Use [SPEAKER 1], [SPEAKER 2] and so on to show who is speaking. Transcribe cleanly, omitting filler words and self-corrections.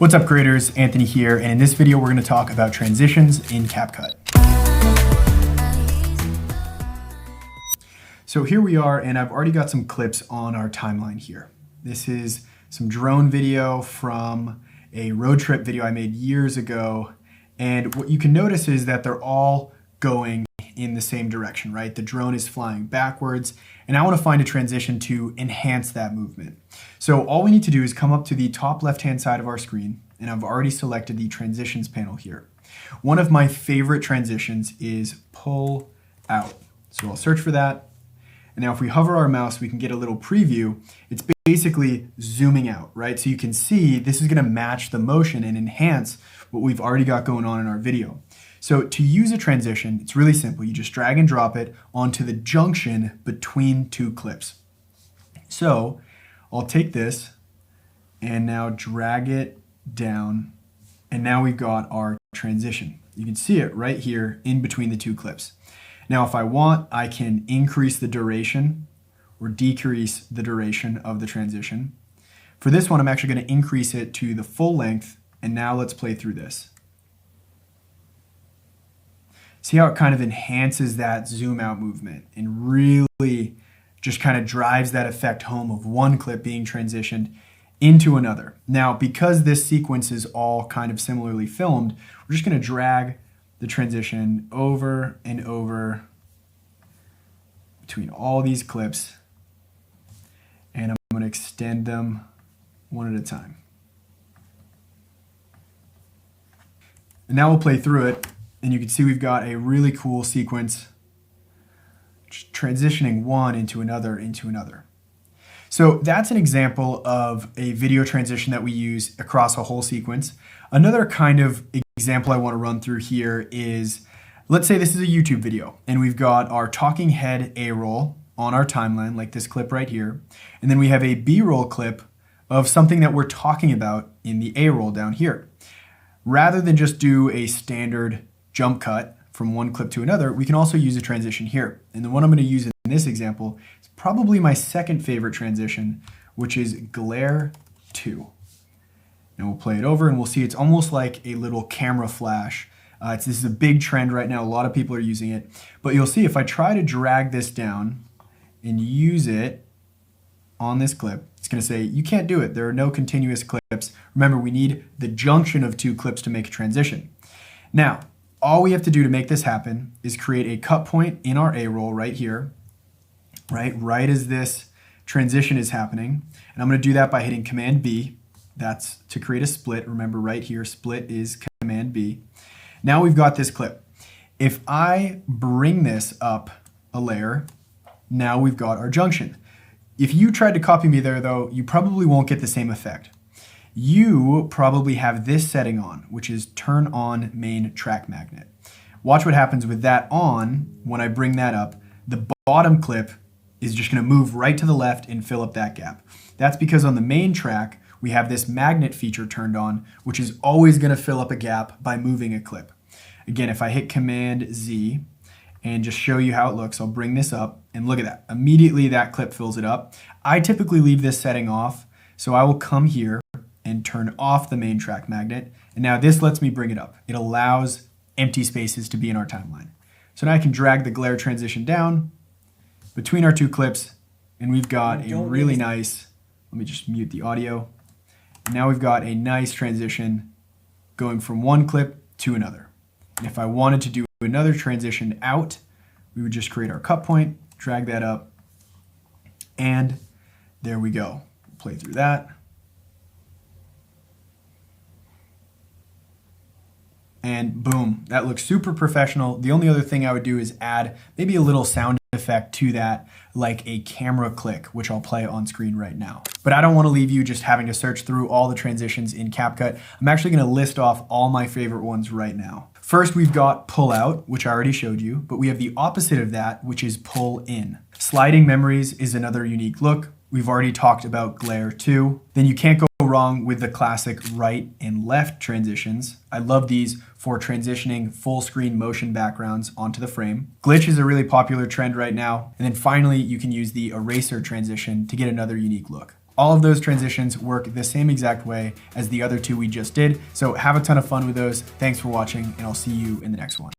[SPEAKER 1] What's up creators, Anthony here, and in this video we're going to talk about transitions in CapCut. So here we are, and I've already got some clips on our timeline here. This is some drone video from a road trip video I made years ago, and what you can notice is that they're all going in the same direction, right? The drone is flying backwards, and I want to find a transition to enhance that movement. So all we need to do is come up to the top left-hand side of our screen, and I've already selected the transitions panel here. One of my favorite transitions is pull out. So I'll search for that, and now if we hover our mouse, we can get a little preview. It's basically zooming out, right? So you can see this is going to match the motion and enhance what we've already got going on in our video. So to use a transition, it's really simple. You just drag and drop it onto the junction between two clips. So I'll take this and now drag it down, and now we've got our transition. You can see it right here in between the two clips. Now if I want, I can increase the duration or decrease the duration of the transition. For this one, I'm actually going to increase it to the full length, and now let's play through this. See how it kind of enhances that zoom out movement and really just kind of drives that effect home of one clip being transitioned into another. Now, because this sequence is all kind of similarly filmed, we're just going to drag the transition over and over between all these clips, and I'm going to extend them one at a time. And now we'll play through it. And you can see we've got a really cool sequence transitioning one into another. So that's an example of a video transition that we use across a whole sequence. Another kind of example I want to run through here is, let's say this is a YouTube video and we've got our talking head A-roll on our timeline, like this clip right here. And then we have a B-roll clip of something that we're talking about in the A-roll down here. Rather than just do a standard jump cut from one clip to another, we can also use a transition here. And the one I'm going to use in this example is probably my second favorite transition, which is glare 2. And we'll play it over and we'll see it's almost like a little camera flash. This is a big trend right now. A lot of people are using it. But you'll see if I try to drag this down and use it on this clip, it's going to say, you can't do it. There are no continuous clips. Remember, we need the junction of two clips to make a transition. Now, all we have to do to make this happen is create a cut point in our A-roll right here, right as this transition is happening. And I'm going to do that by hitting Command B. That's to create a split. Remember right here, split is Command B. Now we've got this clip. If I bring this up a layer, now we've got our junction. If you tried to copy me there though, you probably won't get the same effect. You probably have this setting on, which is turn on main track magnet. Watch what happens with that on when I bring that up. The bottom clip is just going to move right to the left and fill up that gap. That's because on the main track, we have this magnet feature turned on, which is always going to fill up a gap by moving a clip. Again, if I hit Command Z and just show you how it looks, I'll bring this up and look at that. Immediately that clip fills it up. I typically leave this setting off, so I will come here and turn off the main track magnet. And now this lets me bring it up. It allows empty spaces to be in our timeline. So now I can drag the glare transition down between our two clips, and we've got a really nice, let me just mute the audio. And now we've got a nice transition going from one clip to another. And if I wanted to do another transition out, we would just create our cut point, drag that up, and there we go. Play through that. And boom, that looks super professional. The only other thing I would do is add maybe a little sound effect to that, like a camera click, which I'll play on screen right now. But I don't want to leave you just having to search through all the transitions in CapCut. I'm actually going to list off all my favorite ones right now. First, we've got pull out, which I already showed you, but we have the opposite of that, which is pull in. Sliding memories is another unique look. We've already talked about glare 2. Then you can't go wrong with the classic right and left transitions. I love these for transitioning full screen motion backgrounds onto the frame. Glitch is a really popular trend right now. And then finally, you can use the eraser transition to get another unique look. All of those transitions work the same exact way as the other two we just did. So have a ton of fun with those. Thanks for watching, and I'll see you in the next one.